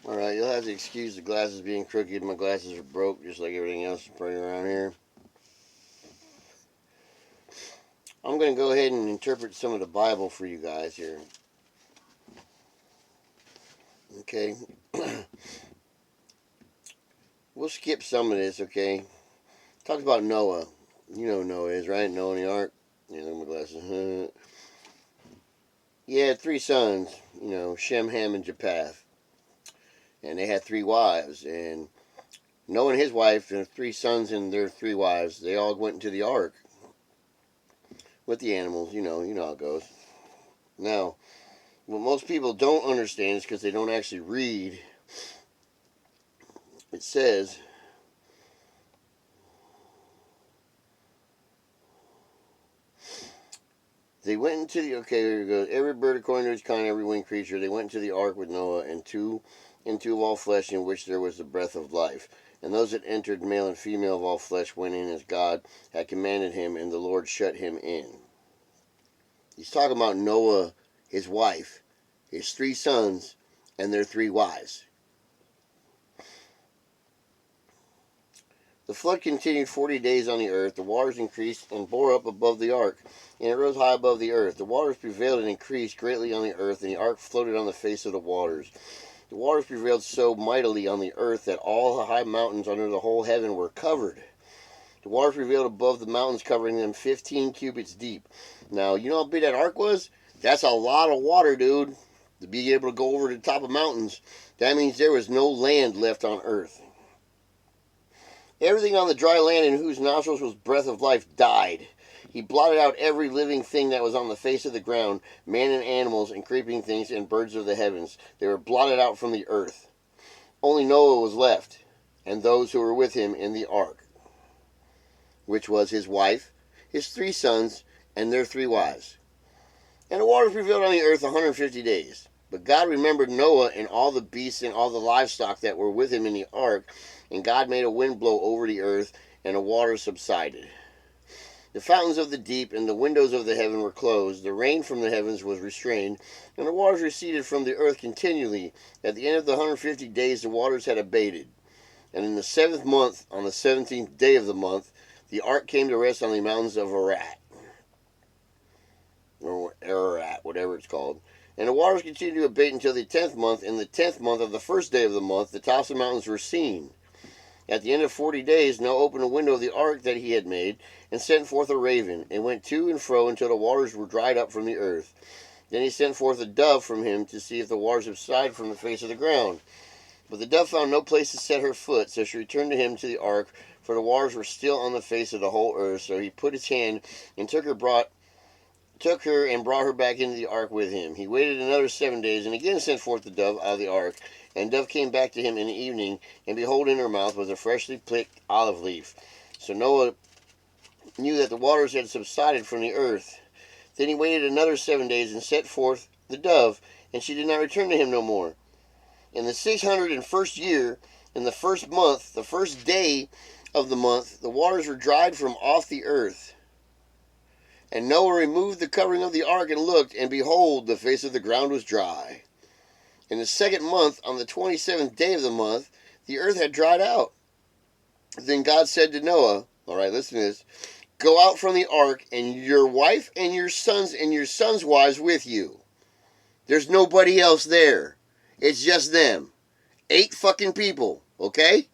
Alright, you'll have to excuse the glasses being crooked. My glasses are broke just like everything else right around here. I'm going to go ahead and interpret some of the Bible for you guys here. Okay. We'll skip some of this, okay? Talks about Noah. You know who Noah is, right? Noah in the ark. Yeah, look at my glasses. He had 3 sons, Shem, Ham, and Japheth. And they had 3 wives. And Noah and his wife, and 3 sons and their 3 wives, they all went into the ark with the animals. You know how it goes. Now, what most people don't understand is because they don't actually read. It says, they went into the, okay, here it goes. Every bird according to its kind, every winged creature, they went into the ark with Noah, and two of all flesh in which there was the breath of life. And those that entered, male and female of all flesh, went in as God had commanded him, and the Lord shut him in. He's talking about Noah, his wife, his 3 sons, and their 3 wives. The flood continued 40 days on the earth. The waters increased and bore up above the ark, and it rose high above the earth. The waters prevailed and increased greatly on the earth, and the ark floated on the face of the waters. The waters prevailed so mightily on the earth that all the high mountains under the whole heaven were covered. The waters prevailed above the mountains, covering them 15 cubits deep. Now, you know how big that ark was? That's a lot of water, dude, to be able to go over the top of mountains. That means there was no land left on earth. Everything on the dry land in whose nostrils was breath of life died. He blotted out every living thing that was on the face of the ground, man and animals and creeping things and birds of the heavens. They were blotted out from the earth. Only Noah was left, and those who were with him in the ark, which was his wife, his 3 sons, and their 3 wives. And the waters prevailed on the earth 150 days. But God remembered Noah and all the beasts and all the livestock that were with him in the ark, and God made a wind blow over the earth, and the waters subsided. The fountains of the deep and the windows of the heaven were closed. The rain from the heavens was restrained, and the waters receded from the earth continually. At the end of the 150 days, the waters had abated. And in the 7th month, on the 17th day of the month, the ark came to rest on the mountains of Ararat, or Ararat, whatever it's called. And the waters continued to abate until the 10th month. In the 10th month of the 1st day of the month, the tops of the mountains were seen. At the end of 40 days, Noah opened a window of the ark that he had made, and sent forth a raven, and went to and fro until the waters were dried up from the earth. Then he sent forth a dove from him to see if the waters subsided from the face of the ground. But the dove found no place to set her foot, so she returned to him to the ark, for the waters were still on the face of the whole earth. So he put his hand and took her and brought her back into the ark with him. He waited another 7 days, and again sent forth the dove out of the ark. And the dove came back to him in the evening, and behold, in her mouth was a freshly picked olive leaf. So Noah knew that the waters had subsided from the earth. Then he waited another 7 days, and sent forth the dove, and she did not return to him no more. In the 601st year, in the 1st month, the 1st day of the month, the waters were dried from off the earth. And Noah removed the covering of the ark and looked, and behold, the face of the ground was dry. In the 2nd month, on the 27th day of the month, the earth had dried out. Then God said to Noah, all right, listen to this, go out from the ark, and your wife and your sons' wives with you. There's nobody else there. It's just them. 8 fucking people, okay?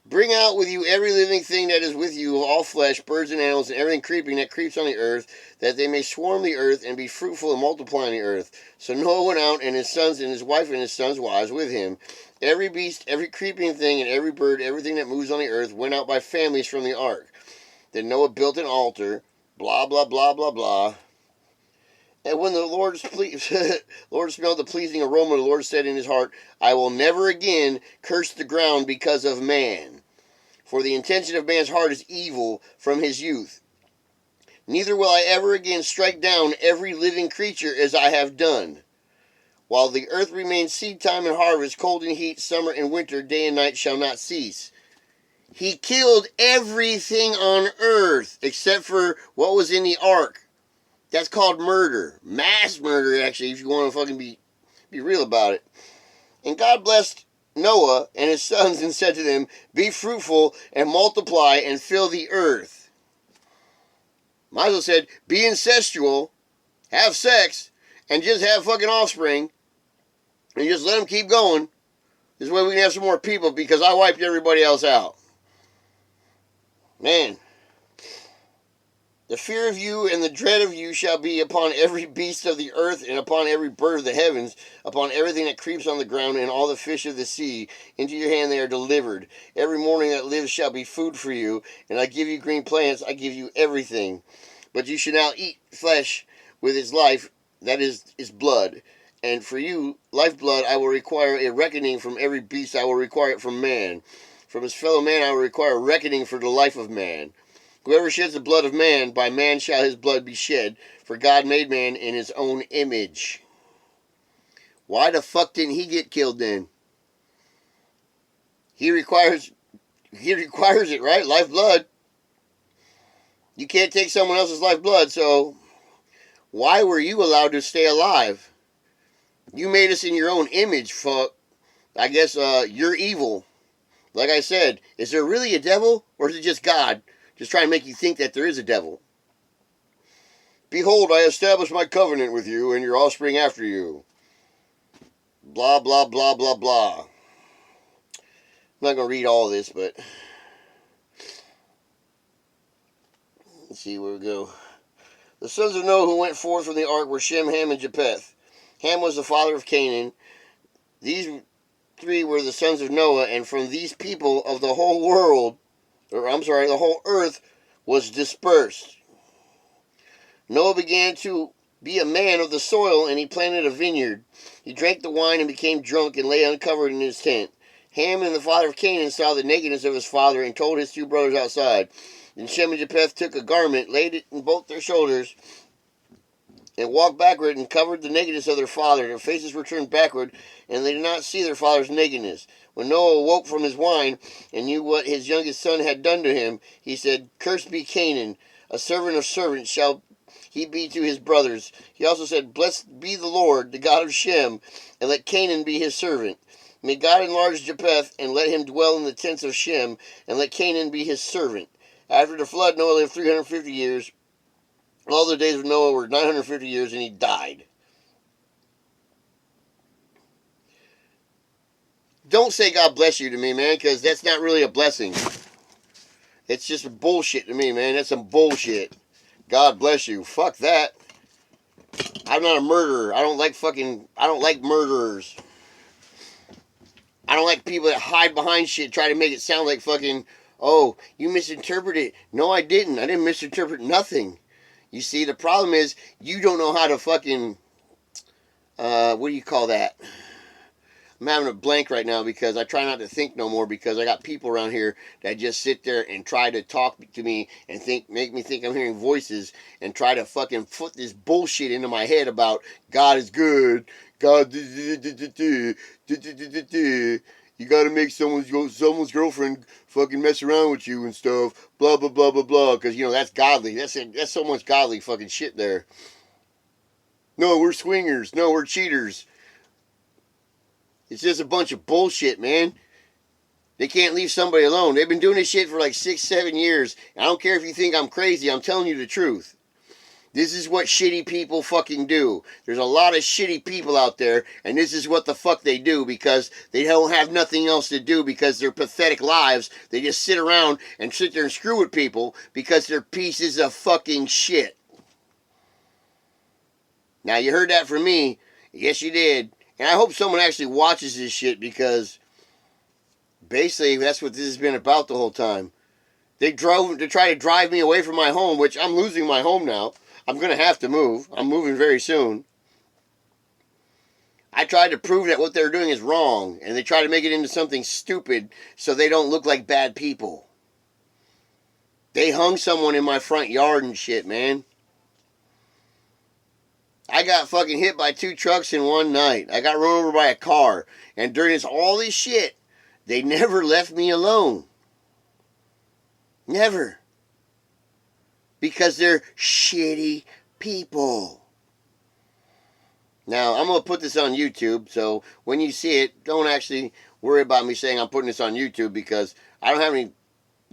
Bring out with you every living thing that is with you of all flesh, birds and animals, and everything creeping that creeps on the earth, that they may swarm the earth and be fruitful and multiply on the earth. So Noah went out, and his sons and his wife and his sons' wives with him. Every beast, every creeping thing, and every bird, everything that moves on the earth, went out by families from the ark. Then Noah built an altar, blah, blah, blah, blah, blah. And when the Lord smelled the pleasing aroma, the Lord said in his heart, I will never again curse the ground because of man. For the intention of man's heart is evil from his youth. Neither will I ever again strike down every living creature as I have done. While the earth remains seed time and harvest, cold and heat, summer and winter, day and night shall not cease. He killed everything on earth except for what was in the ark. That's called murder. Mass murder, actually, if you want to fucking be real about it. And God blessed Noah and his sons and said to them, be fruitful and multiply and fill the earth. Might as well said, be incestual, have sex, and just have fucking offspring, and just let them keep going. This way we can have some more people because I wiped everybody else out. Man. The fear of you and the dread of you shall be upon every beast of the earth and upon every bird of the heavens, upon everything that creeps on the ground and all the fish of the sea. Into your hand they are delivered. Every morning that lives shall be food for you, and I give you green plants, I give you everything. But you shall now eat flesh with its life, that is its blood. And for you, lifeblood, I will require a reckoning from every beast, I will require it from man. From his fellow man I will require a reckoning for the life of man. Whoever sheds the blood of man, by man shall his blood be shed, for God made man in his own image. Why the fuck didn't he get killed then? He requires it, right? Lifeblood. You can't take someone else's lifeblood, so why were you allowed to stay alive? You made us in your own image, fuck. I guess you're evil. Like I said, is there really a devil, or is it just God? Just trying to make you think that there is a devil. Behold, I establish my covenant with you and your offspring after you. Blah, blah, blah, blah, blah. I'm not going to read all this, but let's see where we go. The sons of Noah who went forth from the ark were Shem, Ham, and Japheth. Ham was the father of Canaan. These three were the sons of Noah, and from these people of the whole world, the whole earth was dispersed. Noah began to be a man of the soil, and he planted a vineyard. He drank the wine and became drunk and lay uncovered in his tent. Ham and the father of Canaan saw the nakedness of his father and told his two brothers outside. Then Shem and Japheth took a garment, laid it in both their shoulders, and walked backward and covered the nakedness of their father. Their faces were turned backward, and they did not see their father's nakedness. When Noah awoke from his wine and knew what his youngest son had done to him, he said, Cursed be Canaan, a servant of servants shall he be to his brothers. He also said, Blessed be the Lord, the God of Shem, and let Canaan be his servant. May God enlarge Japheth, and let him dwell in the tents of Shem, and let Canaan be his servant. After the flood, Noah lived 350 years. All the days of Noah were 950 years, and he died. Don't say God bless you to me, man, because that's not really a blessing. It's just bullshit to me, man. That's some bullshit. God bless you. Fuck that. I'm not a murderer. I don't like murderers. I don't like people that hide behind shit, try to make it sound like fucking, oh, you misinterpreted it. No, I didn't. I didn't misinterpret nothing. You see, the problem is, you don't know how to fucking, what do you call that? I'm having a blank right now because I try not to think no more because I got people around here that just sit there and try to talk to me and make me think I'm hearing voices and try to fucking put this bullshit into my head about God is good, God, you gotta make someone's girlfriend fucking mess around with you and stuff, blah, blah, blah, blah, blah, because, that's godly. That's so much godly fucking shit there. No, we're swingers. No, we're cheaters. It's just a bunch of bullshit, man. They can't leave somebody alone. They've been doing this shit for like 6, 7 years. I don't care if you think I'm crazy. I'm telling you the truth. This is what shitty people fucking do. There's a lot of shitty people out there, and this is what the fuck they do because they don't have nothing else to do because their pathetic lives. They just sit around and sit there and screw with people because they're pieces of fucking shit. Now, you heard that from me. Yes, you did. And I hope someone actually watches this shit because basically that's what this has been about the whole time. They drove to try to drive me away from my home, which I'm losing my home now. I'm going to have to move. I'm moving very soon. I tried to prove that what they're doing is wrong, and they try to make it into something stupid so they don't look like bad people. They hung someone in my front yard and shit, man. I got fucking hit by 2 trucks in one night. I got run over by a car. And during all this shit, they never left me alone. Never. Because they're shitty people. Now, I'm going to put this on YouTube, so when you see it, don't actually worry about me saying I'm putting this on YouTube because I don't have any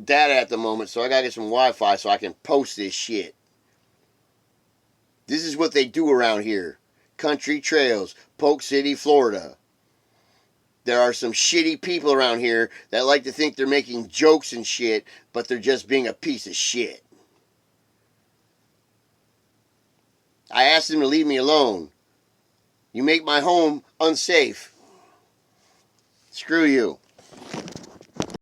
data at the moment, so I got to get some Wi-Fi so I can post this shit. This is what they do around here. Country Trails, Polk City, Florida. There are some shitty people around here that like to think they're making jokes and shit, but they're just being a piece of shit. I asked them to leave me alone. You make my home unsafe. Screw you.